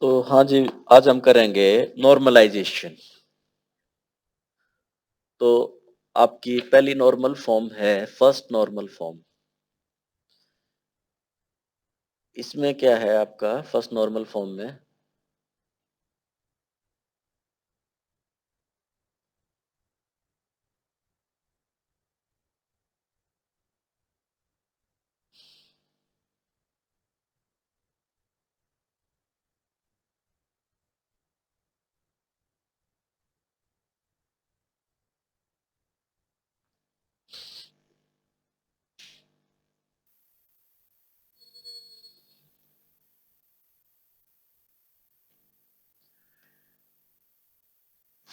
तो हाँ जी, आज हम करेंगे नॉर्मलाइजेशन। तो आपकी पहली नॉर्मल फॉर्म है फर्स्ट नॉर्मल फॉर्म। इसमें क्या है आपका फर्स्ट नॉर्मल फॉर्म में?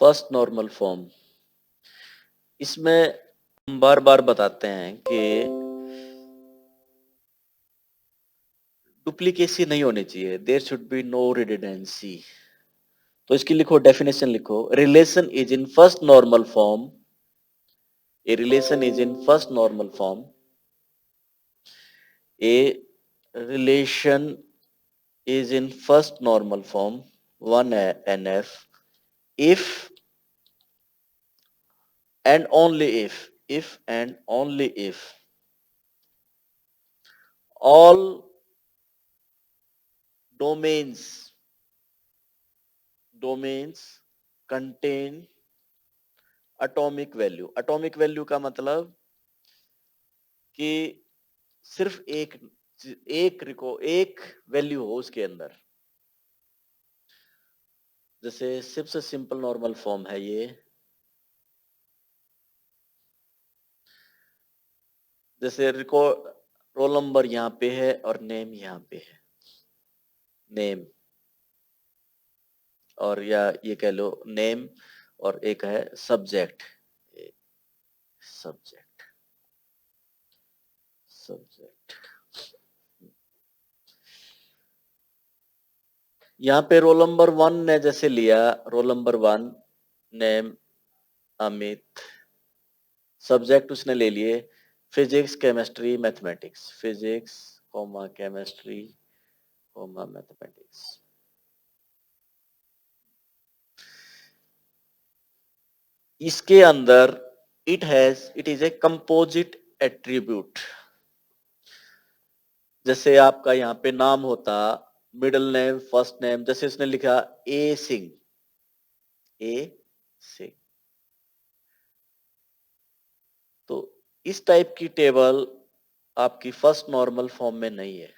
फर्स्ट नॉर्मल फॉर्म इसमें हम बार-बार बताते हैं कि डुप्लीकेसी नहीं होनी चाहिए। There should be no redundancy. तो इसकी लिखो, डेफिनेशन लिखो। Relation is in first normal form. A relation is in first normal form. A relation is in first normal form 1NF if and only if and only if all domains domains contain atomic value का मतलब कि सिर्फ एक value हो उसके अंदर। जैसे सबसे सिंपल नॉर्मल फॉर्म है ये। जैसे रोल नंबर यहाँ पे है और नेम यहाँ पे है। नेम और या ये कह लो नेम और एक है सब्जेक्ट। सब्जेक्ट सब्जेक्ट यहाँ पे रोल नंबर 1 ने जैसे लिया, role number 1 name Amit, subject उसने ले लिए physics chemistry mathematics, physics comma chemistry comma mathematics. इसके अंदर it is a composite attribute. जैसे आपका यहाँ पे नाम होता मिडिल नेम फर्स्ट नेम, जैसे इसने लिखा ए सिंह, ए सिंह। तो इस टाइप की टेबल आपकी फर्स्ट नॉर्मल फॉर्म में नहीं है।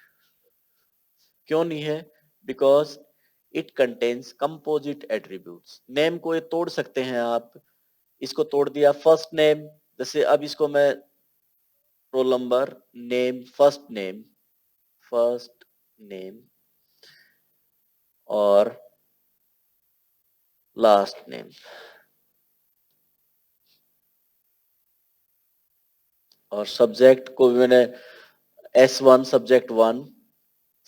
क्यों नहीं है? Because it contains composite attributes. Name को ये तोड़ सकते हैं आप। इसको तोड़ दिया फर्स्ट नेम, जैसे अब इसको मैं role number name first name और लास्ट नेम, और सब्जेक्ट को मैंने S1 सब्जेक्ट 1,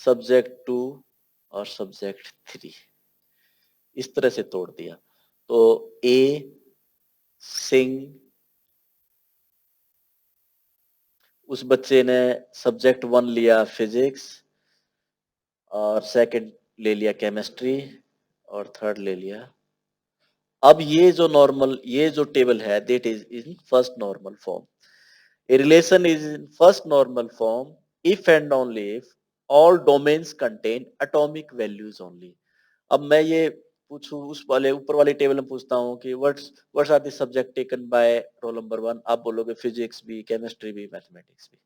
सब्जेक्ट 2 और सब्जेक्ट 3 इस तरह से तोड़ दिया। तो ए सिंह, उस बच्चे ने सब्जेक्ट 1 लिया फिजिक्स और सेकंड ले लिया केमिस्ट्री और थर्ड ले लिया। अब ये जो टेबल है that is in first normal form. A relation is in first normal form if and only if all domains contain atomic values only। अब मैं ये पूछूं उस वाले ऊपर वाली टेबल में पूछता हूँ कि what's are the subject taken by roll number 1, आप बोलोगे फिजिक्स भी केमिस्ट्री भी मैथमेटिक्स भी।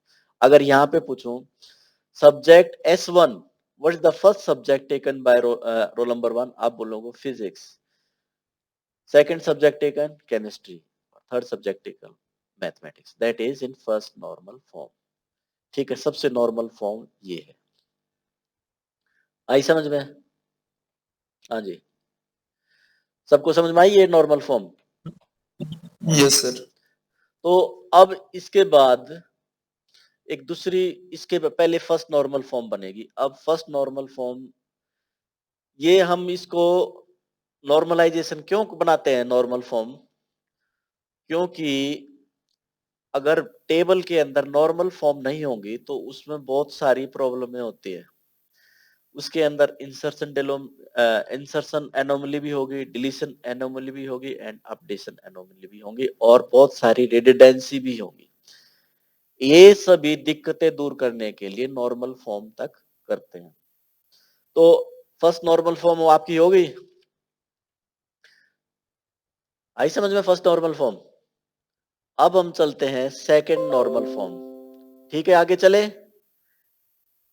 अगर यहाँ पे पूछूं subject S1 what is the first subject taken by roll number 1, आप बोलोगे physics. Second subject taken chemistry, third subject taken mathematics. That is in first normal form. ठीक है, सबसे नॉर्मल फॉर्म ये है। आई समझ में? हाँ जी, सबको समझ में आई ये नॉर्मल फॉर्म? Yes sir. तो अब इसके बाद एक दूसरी, इसके पहले फर्स्ट नॉर्मल फॉर्म बनेगी। अब फर्स्ट नॉर्मल फॉर्म ये हम इसको नॉर्मलाइजेशन क्यों बनाते हैं नॉर्मल फॉर्म? क्योंकि अगर टेबल के अंदर नॉर्मल फॉर्म नहीं होंगी तो उसमें बहुत सारी प्रॉब्लमें होती है। उसके अंदर इंसर्शन एनोमली भी होगी, डिलीशन एनोमली भी होगी एंड अपडेशन एनोमली भी होंगी और बहुत सारी रिडंडेंसी भी होगी। ये सभी दिक्कतें दूर करने के लिए नॉर्मल फॉर्म तक करते हैं। तो फर्स्ट नॉर्मल फॉर्म आपकी हो गई, आई समझ में फर्स्ट नॉर्मल फॉर्म। अब हम चलते हैं सेकंड नॉर्मल फॉर्म। ठीक है, आगे चले।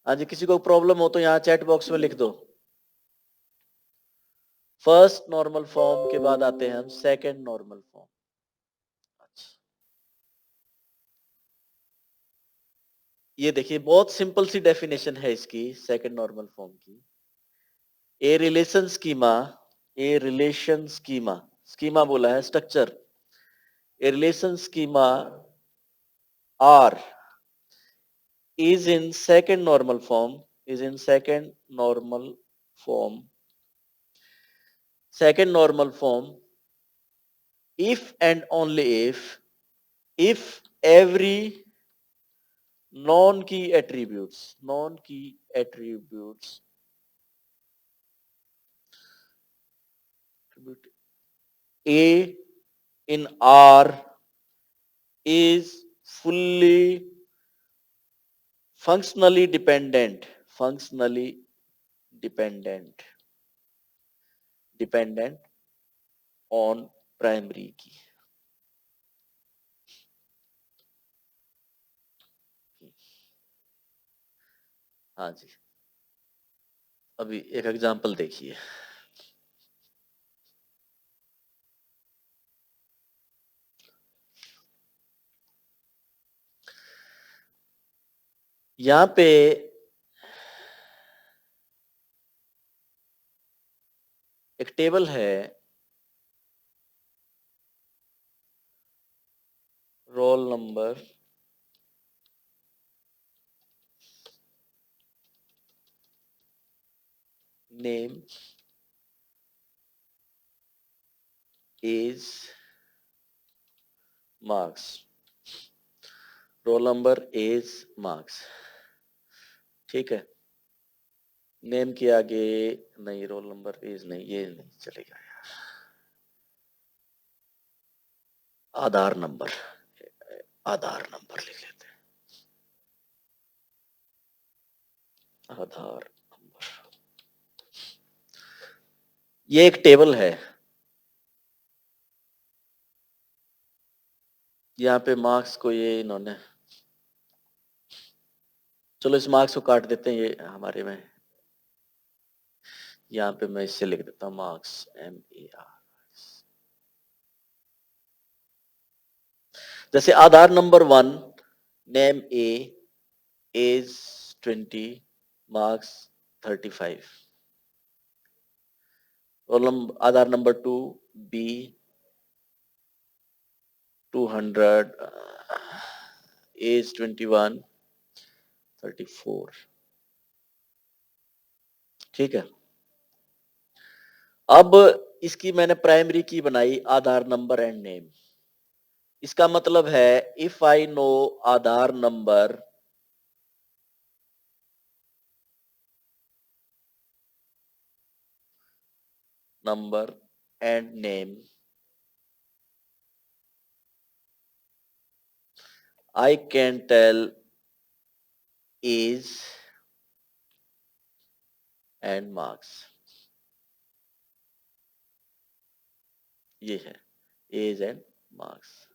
हाँ जी, किसी को प्रॉब्लम हो तो यहाँ चैट बॉक्स में लिख दो। फर्स्ट नॉर्मल फॉर्म के बाद आते हैं हम सेकंड नॉर्मल फॉर्म। अच्छा, ये देखिए बहुत सिंपल सी डेफिनेशन है इसकी सेकंड नॉर्मल फॉर्म की। ए रिलेशन स्कीमा, स्कीमा बोला है structure. A relation schema R is in second normal form, is in second normal form if and only if every non-key attributes A in R is fully functionally dependent on primary key। हाँ जी, अभी एक example देखिए। यहाँ पे एक table है, roll number, name, age, marks. Roll number, age, marks. ठीक है, नेम के आगे नहीं, रोल नंबर, एज नहीं, ये नहीं चलेगा यार। आधार नंबर लिख लेते हैं, आधार नंबर। ये एक टेबल है, यहाँ पे मार्क्स को ये इन्होंने, चलो इस मार्क्स को काट देते हैं, ये हमारे में, यहाँ पे मैं इससे लिख देता हूँ मार्क्स, MAR। जैसे Aadhaar number 1, name A, age 20, marks 35। Roll number, Aadhaar number 2, B 200, age 21, 34। ठीक है, अब इसकी मैंने प्राइमरी की बनाई आधार नंबर एंड नेम। इसका मतलब है if I know Aadhaar number and name, I can tell age and marks। ये है एज एंड मार्क्स।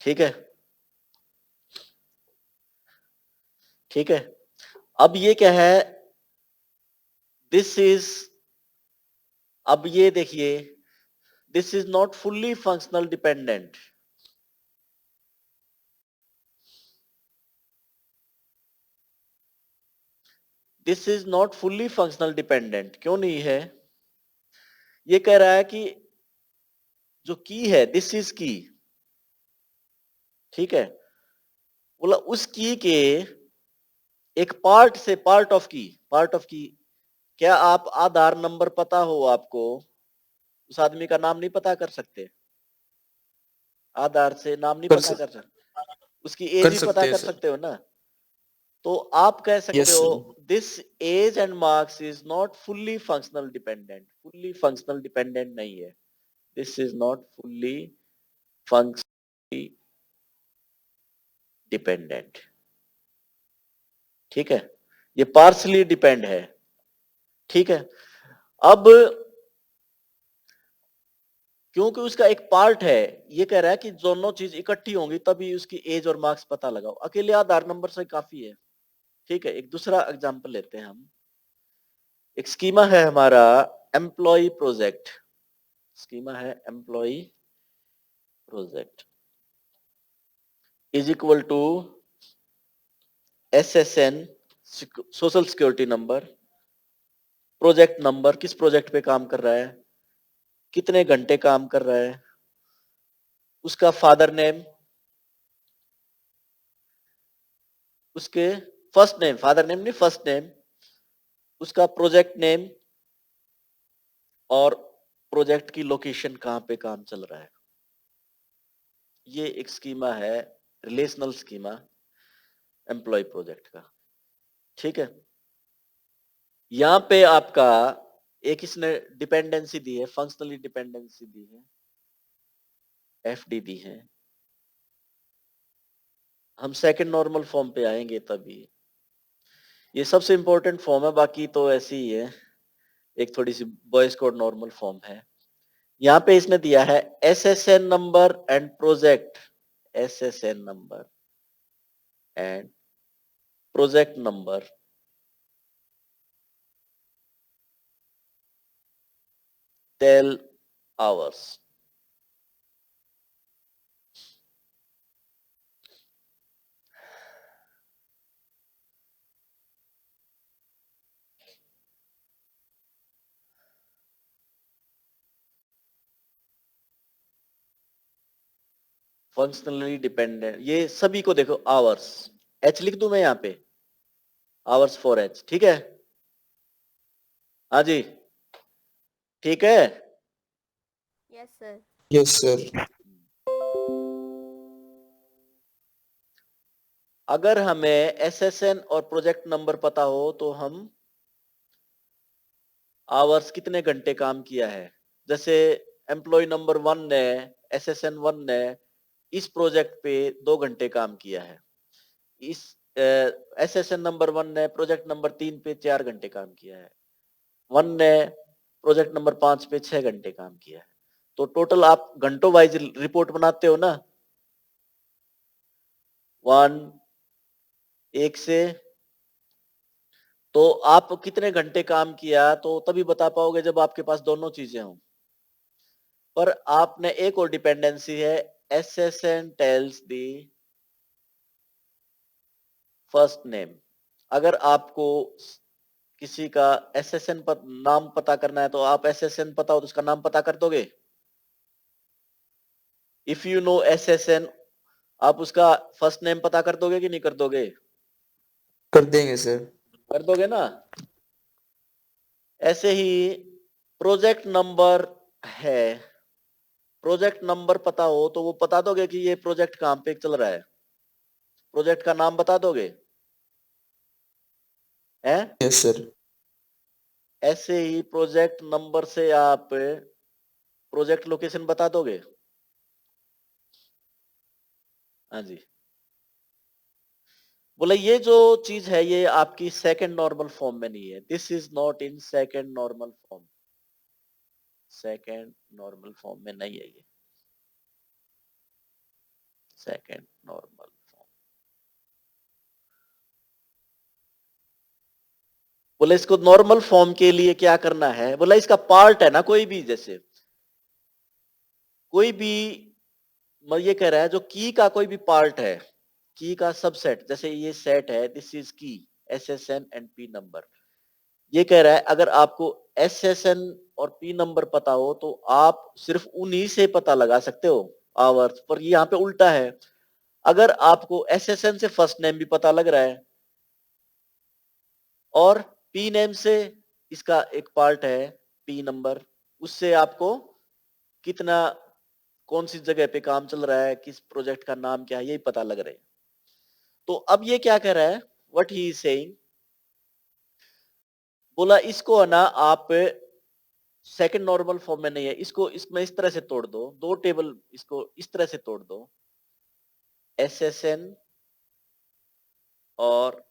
ठीक है, ठीक है। अब ये क्या है, दिस इज, अब ये देखिए, this is not fully functional dependent. This is not fully functional dependent, क्यों नहीं है? ये कह रहा है कि जो की है, दिस इज की, ठीक है, बोला उस की के एक पार्ट से, पार्ट ऑफ की। क्या आप आधार नंबर पता हो आपको, उस आदमी का नाम नहीं पता कर सकते? आधार से नाम नहीं कर पता सक कर सकते, उसकी एज कर भी पता सकते हैं कर सर। सकते हो ना। तो आप कह सकते यस हो sir. this age and marks is not fully functional dependent. Fully functional dependent नहीं है. This is not fully functionally dependent. ठीक है, ये पार्शली डिपेंड है. ठीक है, अब क्योंकि उसका एक पार्ट है, ये कह रहा है कि दोनों चीज इकट्ठी होंगी तभी उसकी एज और मार्क्स पता लगाओ. अकेले आधार नंबर से काफी है. ठीक है, एक दूसरा एग्जांपल लेते हैं हम. एक स्कीमा है हमारा एम्प्लॉय प्रोजेक्ट. स्कीमा है employ project is equal to SSN social security number, project number, किस प्रोजेक्ट पे काम कर रहा है, कितने घंटे काम कर रहा है, उसका फादर नेम, उसके फर्स्ट नेम, फादर नेम नहीं फर्स्ट नेम, उसका प्रोजेक्ट नेम और प्रोजेक्ट की लोकेशन कहां पे काम चल रहा है. ये एक स्कीमा है, रिलेशनल स्कीमा एम्प्लॉय प्रोजेक्ट का. ठीक है, यहां पे आपका एक इसने डिपेंडेंसी दी है, फंक्शनली डिपेंडेंसी दी है, FD दी है. हम सेकंड नॉर्मल फॉर्म पे आएंगे तभी. ये सबसे इंपॉर्टेंट फॉर्म है, बाकी तो ऐसी ही है, एक थोड़ी सी बॉयज कोड नॉर्मल फॉर्म है. यहाँ पे इसने दिया है SSN number and project, SSN number and project number tell hours. Functionally dependent, ये सभी को देखो आवर्स, H लिख दूं मैं यहाँ पे, आवर्स फॉर H. ठीक है, हाँ जी, ठीक है. Yes sir. Yes, sir. अगर हमें SSN और प्रोजेक्ट नंबर पता हो तो हम आवर्स कितने घंटे काम किया है, जैसे एम्प्लॉय नंबर 1 ने, SSN 1 ने इस प्रोजेक्ट पे 2 घंटे काम किया है, इस SSN नंबर 1 ने प्रोजेक्ट नंबर 3 पे 4 घंटे काम किया है, 1 ने प्रोजेक्ट नंबर 5 पे 6 घंटे काम किया है. तो टोटल आप घंटों वाइज रिपोर्ट बनाते हो ना, 1 1 से, तो आप कितने घंटे काम किया तो तभी बता पाओगे जब आपके पास दोनों चीजें हों. पर आपने एक और डिपेंडेंसी है, SSN tells the first name. अगर आपको किसी का SSN नाम पता करना है तो आप SSN पता हो तो उसका नाम पता कर दोगे. इफ यू नो SSN, आप उसका फर्स्ट नेम पता कर दोगे कि नहीं कर दोगे? कर देंगे सर. कर दोगे ना. ऐसे ही प्रोजेक्ट नंबर है, प्रोजेक्ट नंबर पता हो तो वो बता दोगे कि ये प्रोजेक्ट कहां पे चल रहा है, प्रोजेक्ट का नाम बता दोगे हैं. Yes, sir. ऐसे ही प्रोजेक्ट नंबर से आप प्रोजेक्ट लोकेशन बता दोगे. हाँ जी, बोले ये जो चीज है ये आपकी सेकंड नॉर्मल फॉर्म में नहीं है. This is not in second normal form, second normal form में नहीं है ये, सेकंड नॉर्मल फॉर्म. बोले इसको नॉर्मल फॉर्म के लिए क्या करना है, बोला इसका पार्ट है ना कोई भी, जैसे कोई भी, मैं ये कह रहा है जो की का कोई भी पार्ट है, की का सबसेट, जैसे ये सेट है, दिस इज की SSN एंड P नंबर. ये कह रहा है अगर आपको SSN और P नंबर पता हो तो आप सिर्फ उन्हीं से पता लगा सकते हो आवर्स. पर ये यहाँ पे उल्टा है, अगर आपको SSN से फर्स्ट नेम भी पता लग रहा है और P नेम से इसका एक पार्ट है P नंबर, उससे आपको कितना, कौन सी जगह पे काम चल रहा है, किस प्रोजेक्ट का नाम क्या है, यही पता लग रहा है. तो अब ये क्या कह रहा है, व्हाट ही इज सेइंग, बोला इसको है ना आप सेकंड नॉर्मल फॉर्म में नहीं है, इसको इसमें इस तरह से तोड़ दो, दो टेबल इसको इस तरह से तोड़ दो, एसएसएन और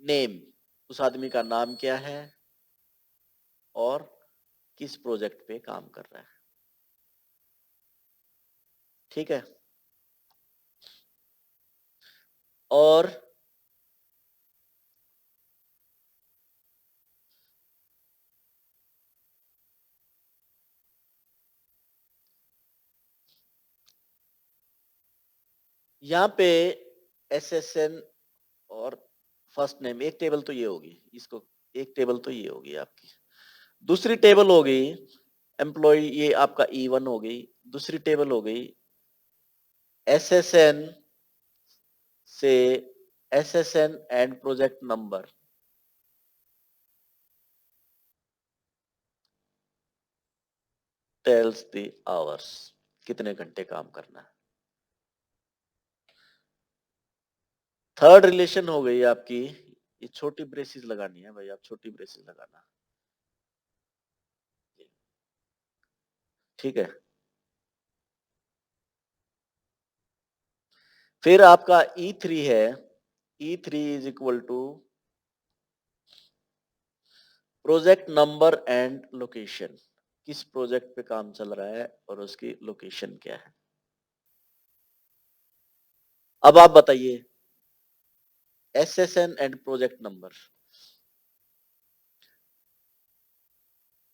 नेम, उस आदमी का नाम क्या है और किस प्रोजेक्ट पे काम कर रहा है। ठीक है, और यहाँ पे एसएसएन और फर्स्ट नेम, एक टेबल तो ये होगी, इसको एक टेबल तो ये होगी आपकी। दूसरी टेबल हो गई एम्प्लॉय, ये आपका E1 हो गई। दूसरी टेबल हो गई एसएसएन से SSN and project number, tells the hours, कितने घंटे काम करना है। थर्ड रिलेशन हो गई आपकी, ये छोटी ब्रेसेस लगानी है भाई, आप छोटी ब्रेसेस लगाना। ठीक है, फिर आपका E3 है, E3 is equal to project number and location, किस प्रोजेक्ट पे काम चल रहा है और उसकी लोकेशन क्या है। अब आप बताइए एसएसएन एंड प्रोजेक्ट नंबर।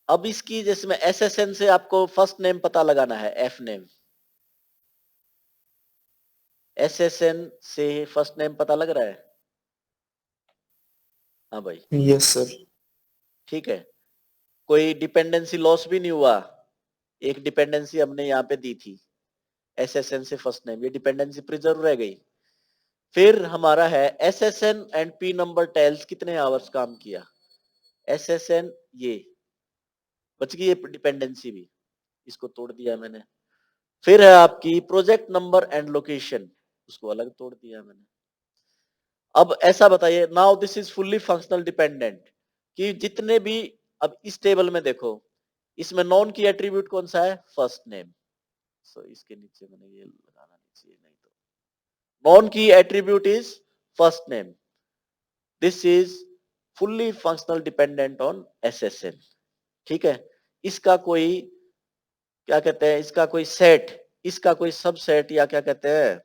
अब इसकी जिसमें एसएसएन से आपको फर्स्ट नेम पता लगाना है, एफ नेम। एसएसएन से फर्स्ट नेम पता लग रहा है? हाँ भाई, यस सर। ठीक है, कोई डिपेंडेंसी लॉस भी नहीं हुआ। एक डिपेंडेंसी हमने यहाँ पे दी थी, एसएसएन से फर्स्ट नेम, ये डिपेंडेंसी प्रिजर्व रह गई। फिर हमारा है SSN and P number tells कितने आवर्स काम किया। एसएसएन ये बच गई, ये डिपेंडेंसी भी, इसको तोड़ दिया मैंने। फिर है आपकी प्रोजेक्ट नंबर एंड लोकेशन, उसको अलग तोड़ दिया मैंने। अब ऐसा बताइए, now this is fully functional dependent, कि जितने भी, अब इस टेबल में देखो, इसमें नॉन की एट्रीब्यूट कौन सा है, फर्स्ट नेम। सो इसके नीचे मैंने ये लगाना नहीं चाहिए, नहीं तो non key attribute is first name, this is fully functional dependent on SSN. ठीक है, इसका कोई क्या कहते हैं, इसका कोई सेट, इसका कोई सबसेट, या क्या कहते हैं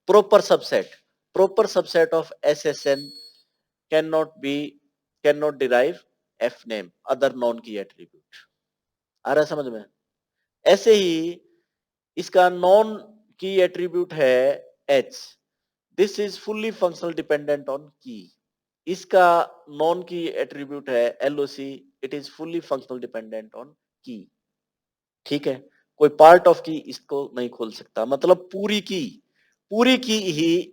proper subset, proper subset of SSN cannot be, cannot derive F name other non key attribute। आ रहा है समझ में? ऐसे ही इसका नॉन की एट्रीब्यूट है H, this is fully functional dependent on की। इसका नॉन की एट्रीब्यूट है LOC, it is fully functional dependent on की। ठीक है, कोई पार्ट ऑफ की इसको नहीं खोल सकता, मतलब पूरी की ही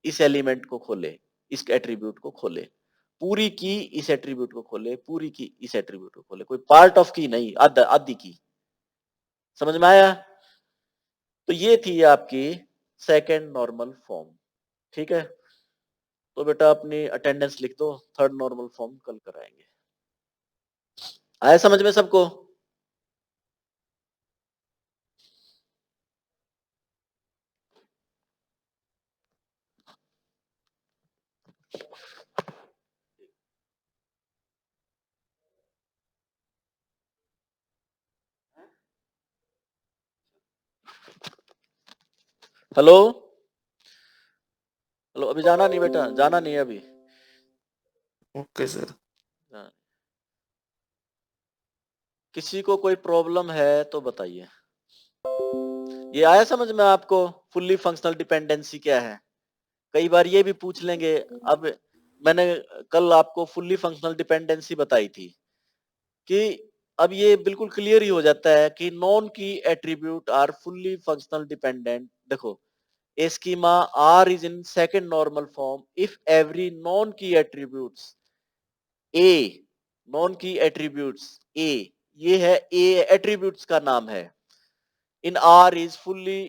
इस एलिमेंट को खोले, इस एट्रीब्यूट को खोले, पूरी की इस एट्रीब्यूट को खोले, पूरी की इस एट्रीब्यूट को खोले, कोई पार्ट ऑफ की नहीं, आधी की। समझ में आया? तो ये थी आपकी सेकेंड नॉर्मल फॉर्म। ठीक है, तो बेटा अपनी अटेंडेंस लिख दो, थर्ड नॉर्मल फॉर्म कल कराएंगे। आया समझ में सबको? हेलो हेलो, अभी जाना नहीं बेटा, जाना नहीं है अभी। Okay sir. हाँ। किसी को कोई प्रॉब्लम है तो बताइए। ये आया समझ में आपको, फुल्ली फंक्शनल डिपेंडेंसी क्या है? कई बार ये भी पूछ लेंगे। अब मैंने कल आपको फुल्ली फंक्शनल डिपेंडेंसी बताई थी कि अब ये बिल्कुल क्लियर ही हो जाता है कि non key attribute are fully functional dependent. देखो, a schema R is in second normal form if every non-key attributes A, non-key attributes A, ये है A attributes का नाम है, in R is fully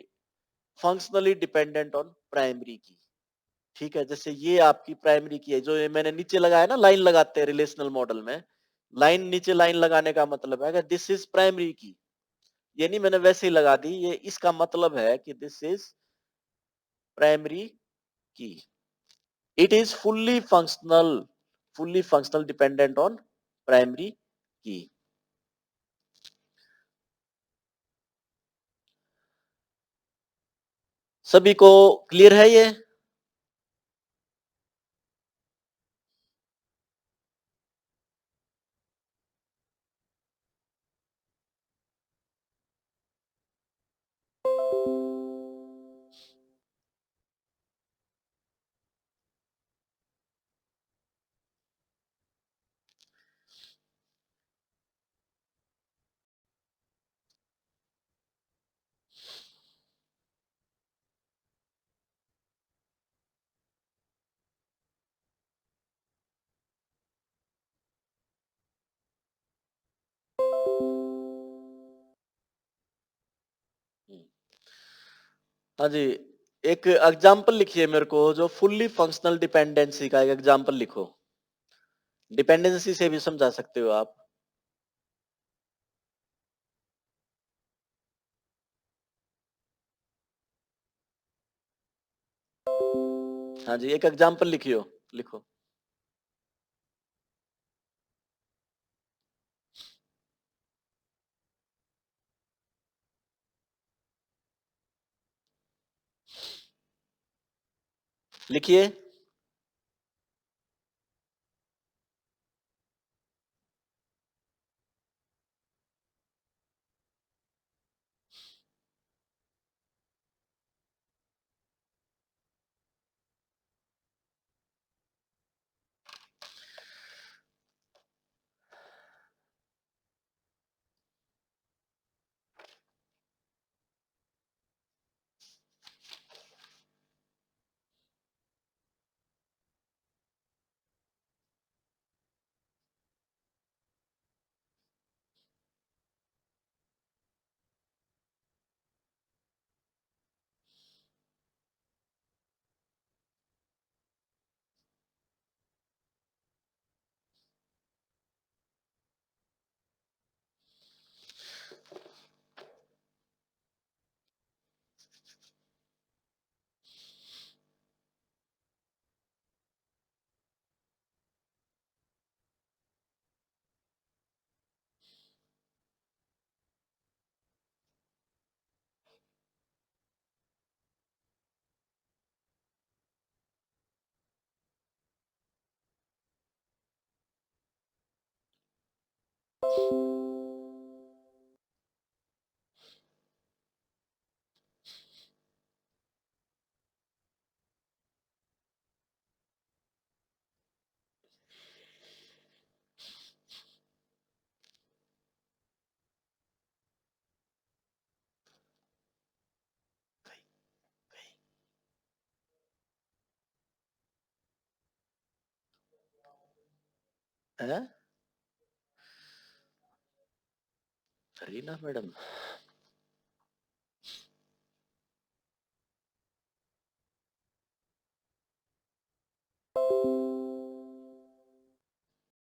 functionally dependent on primary key। ठीक है, जैसे ये आपकी प्राइमरी की है, जो ये मैंने नीचे लगाया ना, लाइन लगाते हैं रिलेशनल मॉडल में, लाइन नीचे लाइन लगाने का मतलब है कि दिस इज प्राइमरी की। ये नहीं मैंने वैसे ही लगा दी, ये इसका मतलब है कि दिस इज प्राइमरी की। It is fully functional dependent on primary की। सभी को क्लियर है ये? हाँ जी, एक एग्जाम्पल लिखिए मेरे को, जो फुल्ली फंक्शनल डिपेंडेंसी का एक एग्जाम्पल लिखो। डिपेंडेंसी से भी समझा सकते हो आप। हाँ जी, एक एग्जाम्पल लिखियो, लिखो। लिखिए। है? रीना मैडम।